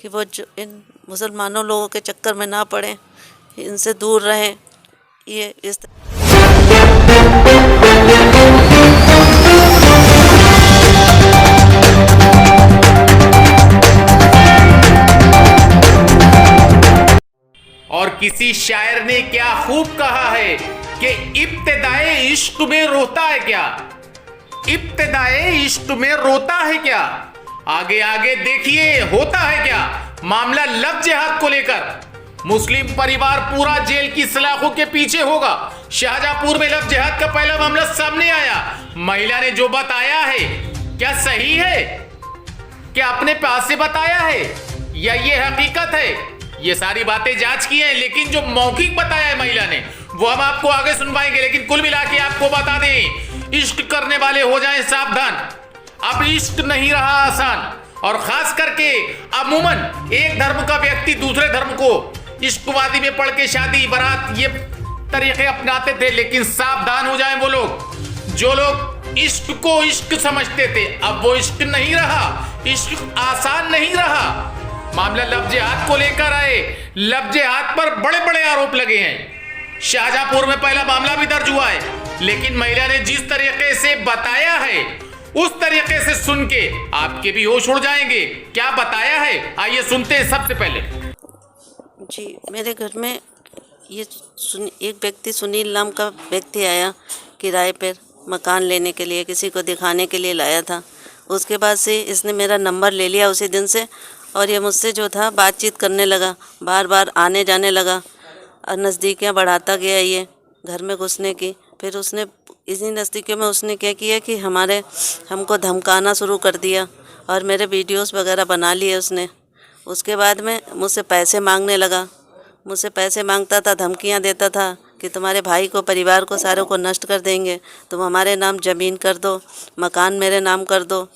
कि वो जो इन मुसलमानों लोगों के चक्कर में ना पड़ें, इनसे दूर रहें। ये इस और किसी शायर ने क्या खूब कहा है कि इब्तिदाए इश्क में रोता है क्या, इब्तिदाए इश्क में रोता है क्या। आगे आगे देखिए होता है क्या। मामला लव जिहाद को लेकर मुस्लिम परिवार पूरा जेल की सलाखों के पीछे होगा। शाहजहांपुर में लव जिहाद का पहला मामला सामने आया। महिला ने जो बताया है क्या सही है, क्या अपने पास से बताया है या ये हकीकत है, ये सारी बातें जांच की है। लेकिन जो मौखिक बताया है महिला ने वो हम आपको आगे सुनवाएंगे। लेकिन कुल मिला के आपको बता दें, इश्क करने वाले हो जाएं सावधान। अब इश्क नहीं रहा आसान, और खास करके अमूमन एक धर्म का व्यक्ति दूसरे धर्म को इश्कवादी में पढ़ के शादी बारात ये तरीके अपनाते थे। लेकिन सावधान हो जाएं वो लोग जो लोग इश्क को इश्क समझते थे। अब वो इश्क नहीं रहा, इश्क आसान नहीं रहा। मामला लव जिहाद को लेकर आए। लव जिहाद पर बड़े बड़े आरोप लगे हैं। शाहजहांपुर में पहला मामला भी दर्ज हुआ है। लेकिन महिला ने जिस तरीके से बताया है उस तरीके से सुन के आपके भी होश उड़ जाएंगे। क्या बताया है आइए सुनते हैं। सबसे पहले जी, मेरे घर में ये एक व्यक्ति सुनील नाम का व्यक्ति आया किराए पर मकान लेने के लिए, किसी को दिखाने के लिए लाया था। उसके बाद से इसने मेरा नंबर ले लिया उसी दिन से, और ये मुझसे जो था बातचीत करने लगा, बार बार आने जाने लगा और नज़दीकियाँ बढ़ाता गया ये घर में घुसने की। फिर उसने इसी नज़दीकियों में उसने क्या किया कि हमको धमकाना शुरू कर दिया और मेरे वीडियोस वगैरह बना लिए उसने। उसके बाद में मुझसे पैसे मांगने लगा, मुझसे पैसे मांगता था, धमकियाँ देता था कि तुम्हारे भाई को, परिवार को, सारों को नष्ट कर देंगे, तुम हमारे नाम ज़मीन कर दो, मकान मेरे नाम कर दो।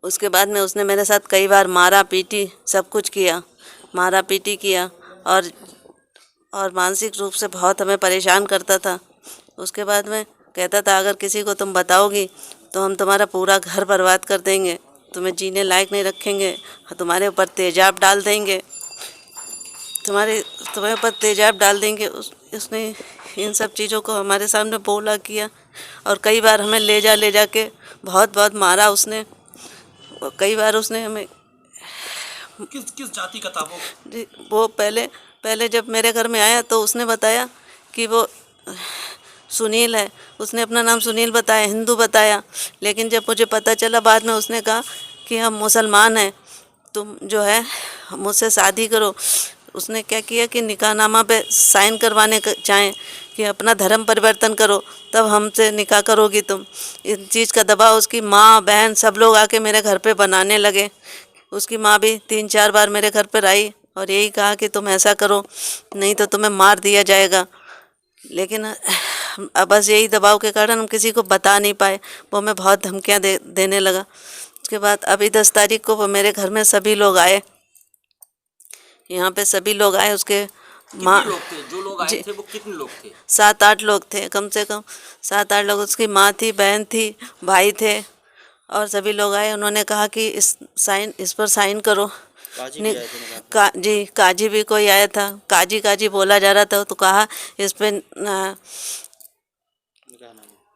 उसके बाद में उसने मेरे साथ कई बार मारा पीटी, सब कुछ किया, मारा पीटी किया और मानसिक रूप से बहुत हमें परेशान करता था। उसके बाद में कहता था अगर किसी को तुम बताओगी तो हम तुम्हारा पूरा घर बर्बाद कर देंगे, तुम्हें जीने लायक नहीं रखेंगे, तुम्हारे ऊपर तेजाब डाल देंगे, तुम्हारे ऊपर तेजाब डाल देंगे। उसने इन सब चीज़ों को हमारे सामने बोला किया और कई बार हमें ले जा के बहुत मारा उसने। कई बार उसने हमें किस जाति का था वो? जी, वो पहले जब मेरे घर में आया तो उसने बताया कि वो सुनील है, उसने अपना नाम सुनील बताया, हिंदू बताया। लेकिन जब मुझे पता चला बाद में उसने कहा कि हम मुसलमान हैं, तुम जो है मुझसे शादी करो। उसने क्या किया कि निकाहनामा पे साइन करवाने चाहें कि अपना धर्म परिवर्तन करो तब हमसे निकाह करोगी तुम। इस चीज़ का दबाव उसकी माँ बहन सब लोग आके मेरे घर पे बनाने लगे। उसकी माँ भी 3-4 बार मेरे घर पर आई और यही कहा कि तुम ऐसा करो नहीं तो तुम्हें मार दिया जाएगा। लेकिन अब बस यही दबाव के कारण हम किसी को बता नहीं पाए। वो हमें बहुत धमकियाँ देने लगा। उसके बाद अभी 10 तारीख को वो मेरे घर में सभी लोग आए, यहाँ पे सभी लोग आए। उसके माँ, लोग थे जो लोग आए थे वो कितने लोग थे? 7-8 लोग थे, कम से कम 7-8 लोग। उसकी माँ थी, बहन थी, भाई थे और सभी लोग आए। उन्होंने कहा कि इस पर साइन करो। जी, काजी भी कोई आया था, काजी बोला जा रहा था। तो कहा इस पे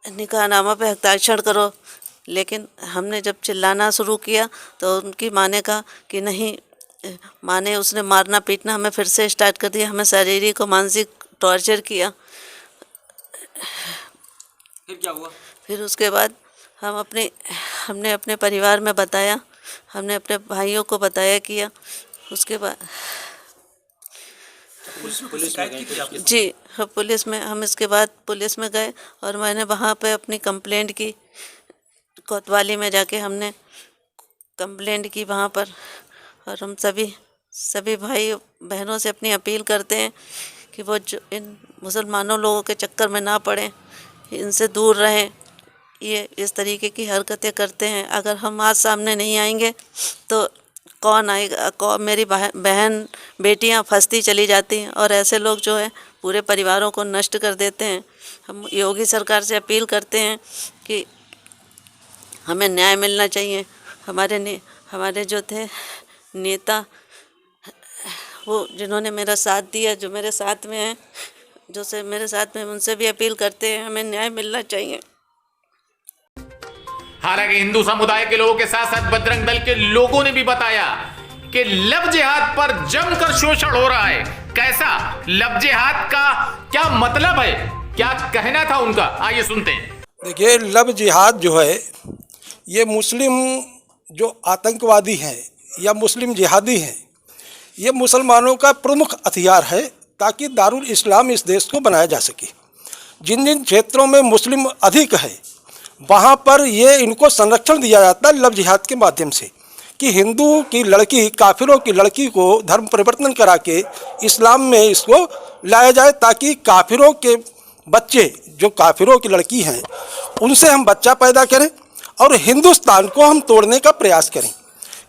निकाहनामा पे हस्ताक्षर करो। लेकिन हमने जब चिल्लाना शुरू किया तो उनकी माँ ने कहा कि नहीं। माँ ने उसने मारना पीटना हमें फिर से स्टार्ट कर दिया, हमें शारीरिक और मानसिक टॉर्चर किया। फिर क्या हुआ? फिर उसके बाद हमने अपने परिवार में बताया, हमने अपने भाइयों को बताया किया। उसके बाद पुलिस शिकायत की थी आपने? जी, पुलिस में हम इसके बाद पुलिस में गए और मैंने वहाँ पे अपनी कंप्लेंट की। कोतवाली में जाके हमने कंप्लेंट की वहाँ पर। और हम सभी भाई बहनों से अपनी अपील करते हैं कि वो जो इन मुसलमानों लोगों के चक्कर में ना पड़ें, इनसे दूर रहें। ये इस तरीके की हरकतें करते हैं। अगर हम आज सामने नहीं आएंगे तो कौन आएगा? मेरी बहन बेटियां फंसती चली जाती हैं और ऐसे लोग जो है पूरे परिवारों को नष्ट कर देते हैं। हम योगी सरकार से अपील करते हैं कि हमें न्याय मिलना चाहिए। हमारे जो थे नेता, वो जिन्होंने मेरा साथ दिया, जो मेरे साथ में हैं, जो से मेरे साथ में, उनसे भी अपील करते हैं हमें न्याय मिलना चाहिए। हालांकि हिंदू समुदाय के लोगों के साथ साथ बजरंग दल के लोगों ने भी बताया कि लव जिहाद पर जमकर शोषण हो रहा है। कैसा लव जिहाद का क्या मतलब है, क्या कहना था उनका, आइए सुनते हैं। देखिए, लव जिहाद जो है ये मुस्लिम जो आतंकवादी हैं या मुस्लिम जिहादी हैं, ये मुसलमानों का प्रमुख हथियार है ताकि दारुल इस्लाम इस देश को बनाया जा सके। जिन जिन क्षेत्रों में मुस्लिम अधिक है वहाँ पर ये इनको संरक्षण दिया जाता है लव जिहाद के माध्यम से, कि हिंदू की लड़की, काफिरों की लड़की को धर्म परिवर्तन करा के इस्लाम में इसको लाया जाए ताकि काफिरों के बच्चे, जो काफिरों की लड़की हैं, उनसे हम बच्चा पैदा करें और हिंदुस्तान को हम तोड़ने का प्रयास करें।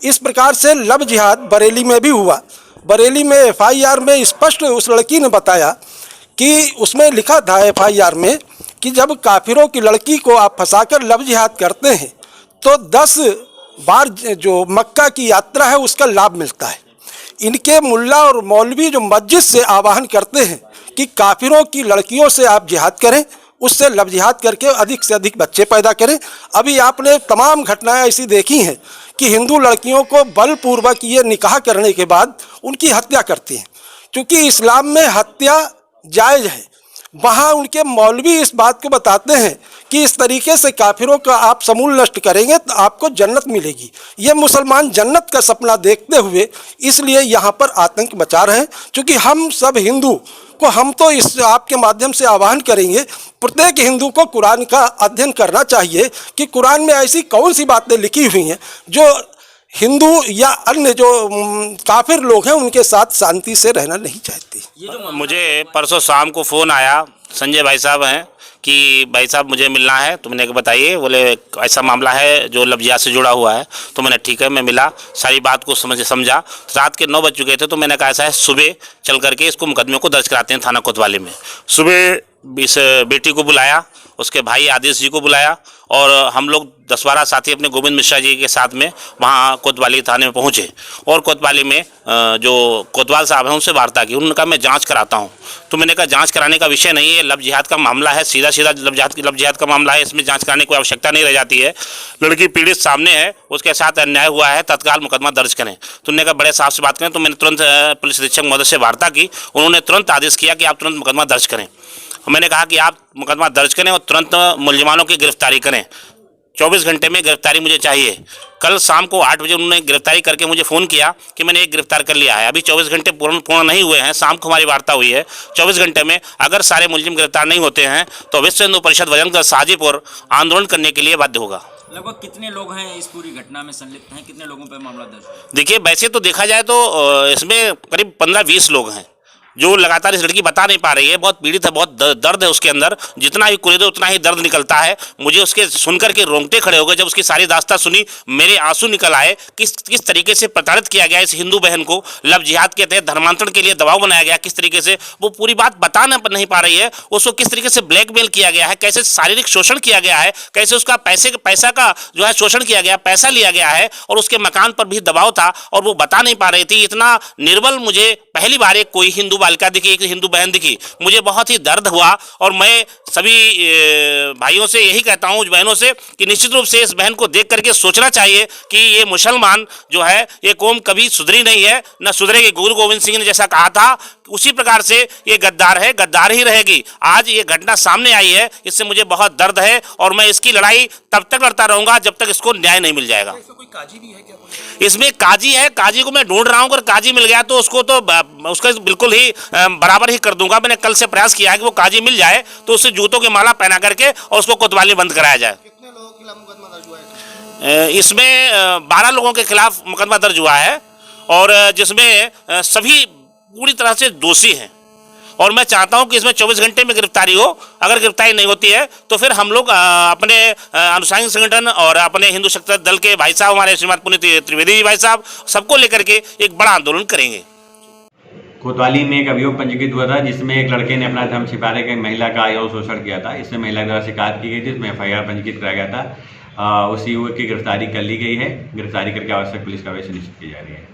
इस प्रकार से लव जिहाद बरेली में भी हुआ। बरेली में FIR में स्पष्ट उस लड़की ने बताया कि उसमें लिखा था FIR में कि जब काफिरों की लड़की को आप फंसाकर लव जिहाद करते हैं तो 10 बार जो मक्का की यात्रा है उसका लाभ मिलता है। इनके मुल्ला और मौलवी जो मस्जिद से आह्वान करते हैं कि काफिरों की लड़कियों से आप जिहाद करें, उससे लव जिहाद करके अधिक से अधिक बच्चे पैदा करें। अभी आपने तमाम घटनाएं ऐसी देखी हैं कि हिंदू लड़कियों को बलपूर्वक ये निकाह करने के बाद उनकी हत्या करते हैं। क्योंकि इस्लाम में हत्या जायज़ है, वहाँ उनके मौलवी इस बात को बताते हैं कि इस तरीके से काफिरों का आप समूल नष्ट करेंगे तो आपको जन्नत मिलेगी। ये मुसलमान जन्नत का सपना देखते हुए इसलिए यहाँ पर आतंक मचा रहे हैं। क्योंकि हम सब हिंदू को, हम तो इस आपके माध्यम से आह्वान करेंगे, प्रत्येक हिंदू को कुरान का अध्ययन करना चाहिए कि कुरान में ऐसी कौन सी बातें लिखी हुई हैं जो हिंदू या अन्य जो काफिर लोग हैं उनके साथ शांति से रहना नहीं चाहती। मुझे परसों शाम को फ़ोन आया, संजय भाई साहब हैं, कि भाई साहब मुझे मिलना है। तो मैंने बताइए, बोले ऐसा मामला है जो लव जिहाद से जुड़ा हुआ है। तो मैंने ठीक है, मैं मिला, सारी बात को समझा। रात के 9 बज चुके थे। तो मैंने कहा ऐसा है, सुबह चल करके इसको मुकदमे को दर्ज कराते हैं थाना कोतवाली में। सुबह इस बेटी को बुलाया, उसके भाई आदेश जी को बुलाया और हम लोग 10-12 साथी अपने गोविंद मिश्रा जी के साथ में वहाँ कोतवाली थाने में पहुँचे और कोतवाली में जो कोतवाल साहब हैं उनसे वार्ता की। उन्होंने कहा मैं जांच कराता हूँ। तो मैंने कहा जांच कराने का विषय नहीं है, लव जिहाद का मामला है, सीधा लव जिहाद का मामला है, इसमें जांच कराने की आवश्यकता नहीं रह जाती है। लड़की पीड़ित सामने है, उसके साथ अन्याय हुआ है, तत्काल मुकदमा दर्ज करें। तो उन्होंने कहा बड़े साहब से बात करें। तो मैंने तुरंत पुलिस अधीक्षक महोदय से वार्ता की। उन्होंने तुरंत आदेश किया कि आप तुरंत मुकदमा दर्ज करें। मैंने कहा कि आप मुकदमा दर्ज करें और तुरंत मुलजिमानों की गिरफ्तारी करें। 24 घंटे में गिरफ्तारी मुझे चाहिए। कल शाम को 8 बजे उन्होंने गिरफ्तारी करके मुझे फ़ोन किया कि मैंने एक गिरफ्तार कर लिया है। अभी 24 घंटे पूर्ण नहीं हुए हैं, शाम को हमारी वार्ता हुई है। 24 घंटे में अगर सारे मुलजिम गिरफ्तार नहीं होते हैं तो विश्व हिंदू परिषद बजरंग दल साजीपुर आंदोलन करने के लिए बाध्य होगा। लगभग कितने लोग हैं इस पूरी घटना में संलिप्त हैं, कितने लोगों पर मामला दर्ज है? देखिए, वैसे तो देखा जाए तो इसमें करीब 15-20 लोग हैं जो लगातार इस लड़की बता नहीं पा रही है। बहुत पीड़ित है, बहुत दर्द है उसके अंदर। जितना ही कुरेदो उतना ही दर्द निकलता है। मुझे उसके सुनकर के रोंगटे खड़े हो गए जब उसकी सारी दास्तां सुनी, मेरे आंसू निकल आए। किस तरीके से प्रताड़ित किया गया इस हिंदू बहन को, लव जिहाद के तहत धर्मांतरण के लिए दबाव बनाया गया। किस तरीके से वो पूरी बात बता नहीं पा रही है, उसको किस तरीके से ब्लैकमेल किया गया है, कैसे शारीरिक शोषण किया गया है, कैसे उसका पैसा का जो है शोषण किया गया, पैसा लिया गया है और उसके मकान पर भी दबाव था और वो बता नहीं पा रही थी। इतना निर्बल मुझे पहली बार एक कोई हिंदू बालिका दिखी, एक हिंदू बहन दिखी। मुझे बहुत ही दर्द हुआ और मैं सभी भाइयों से यही कहता हूँ, बहनों से, कि निश्चित रूप से इस बहन को देख करके सोचना चाहिए कि ये मुसलमान जो है, ये कौम कभी सुधरी नहीं है, न सुधरेगी। गुरु गोविंद सिंह ने जैसा कहा था उसी प्रकार से ये गद्दार है, गद्दार ही रहेगी। आज ये घटना सामने आई है, इससे मुझे बहुत दर्द है और मैं इसकी लड़ाई तब तक लड़ता रहूंगा जब तक इसको न्याय नहीं मिल जाएगा। कोई काजी भी है क्या? इसमें काजी है, काजी को मैं ढूंढ रहा हूँ। अगर काजी मिल गया तो उसको तो उसका बिल्कुल ही बराबर ही कर दूंगा। मैंने कल से प्रयास किया है कि वो काजी मिल जाए तो उससे जूतों की माला पहना करके और उसको कोतवाली बंद कराया जाए। कितने लोगों के खिलाफ मुकदमा दर्ज हुआ है? इसमें 12 लोगों के खिलाफ मुकदमा दर्ज हुआ है और जिसमें सभी पूरी तरह से दोषी हैं और मैं चाहता हूं कि इसमें 24 घंटे में गिरफ्तारी हो। अगर गिरफ्तारी नहीं होती है तो फिर हम लोग अपने अनुसांगिक संगठन और अपने हिंदू शक्ति दल के भाई साहब, हमारे श्रीमद पुनीत त्रिवेदी जी भाई साहब, सबको लेकर के एक बड़ा आंदोलन करेंगे। कोतवाली में एक अभियोग पंजीकृत हुआ था जिसमें एक लड़के ने अपना धर्म छिपाने के महिला का यौन शोषण किया था। इसमें महिला द्वारा शिकायत की गई थी, इसमें FIR पंजीकृत कराया गया था। उस युवक की गिरफ्तारी कर ली गई है। गिरफ्तारी करके आवश्यक पुलिस कार्रवाई सुनिश्चित की जा रही है।